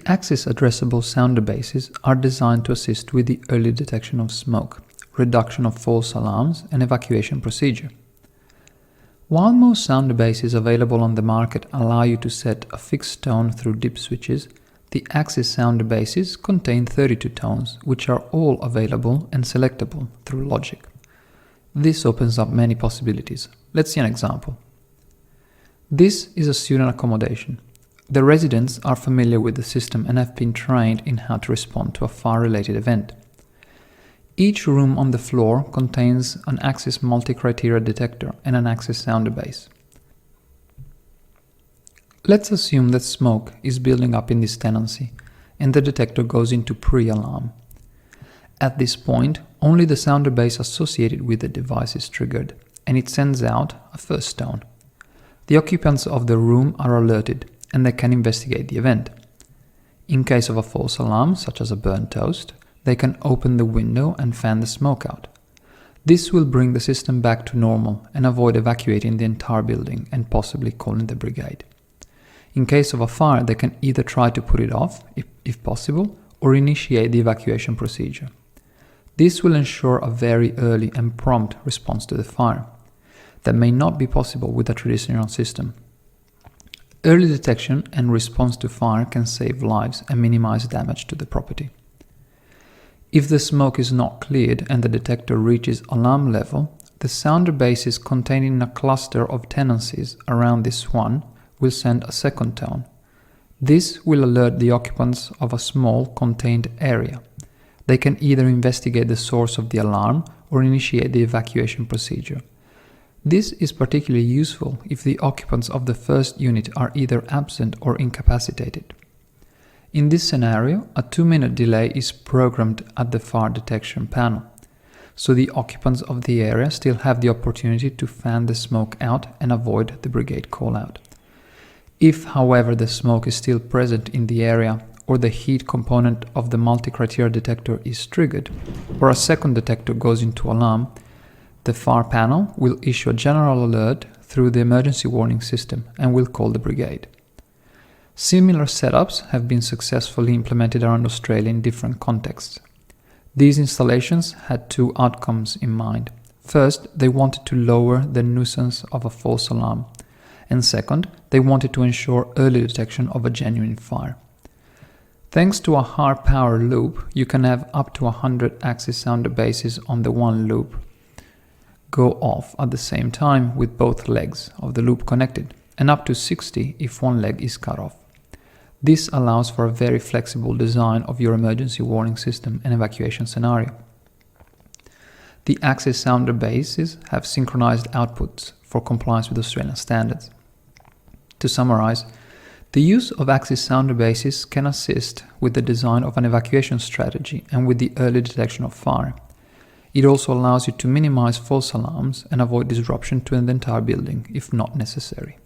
Axis addressable sounder bases are designed to assist with the early detection of smoke, reduction of false alarms, and evacuation procedure. While most sounder bases available on the market allow you to set a fixed tone through dip switches, the Axis sounder bases contain 32 tones, which are all available and selectable through logic. This opens up many possibilities. Let's see an example. This is a student accommodation. The residents are familiar with the system and have been trained in how to respond to a fire-related event. Each room on the floor contains an Axis multi-criteria detector and an Axis sounder base. Let's assume that smoke is building up in this tenancy and the detector goes into pre-alarm. At this point, only the sounder base associated with the device is triggered, and it sends out a first tone. The occupants of the room are alerted, and they can investigate the event. In case of a false alarm, such as a burnt toast, they can open the window and fan the smoke out. This will bring the system back to normal and avoid evacuating the entire building and possibly calling the brigade. In case of a fire, they can either try to put it off, if possible, or initiate the evacuation procedure. This will ensure a very early and prompt response to the fire. That may not be possible with a traditional system. Early detection and response to fire can save lives and minimize damage to the property. If the smoke is not cleared and the detector reaches alarm level, the sounder bases containing a cluster of tenancies around this one will send a second tone. This will alert the occupants of a small contained area. They can either investigate the source of the alarm or initiate the evacuation procedure. This is particularly useful if the occupants of the first unit are either absent or incapacitated. In this scenario, a 2-minute delay is programmed at the fire detection panel, so the occupants of the area still have the opportunity to fan the smoke out and avoid the brigade call-out. If, however, the smoke is still present in the area, or the heat component of the multi-criteria detector is triggered, or a second detector goes into alarm, the fire panel will issue a general alert through the emergency warning system and will call the brigade. Similar setups have been successfully implemented around Australia in different contexts. These installations had two outcomes in mind. First, they wanted to lower the nuisance of a false alarm, and second, they wanted to ensure early detection of a genuine fire. Thanks to a high power loop, you can have up to 100 Axis sounder bases on the one loop go off at the same time with both legs of the loop connected, and up to 60 if one leg is cut off. This allows for a very flexible design of your emergency warning system and evacuation scenario. The Axis sounder bases have synchronized outputs for compliance with Australian standards. To summarize, the use of Axis sounder bases can assist with the design of an evacuation strategy and with the early detection of fire. It also allows you to minimize false alarms and avoid disruption to the entire building if not necessary.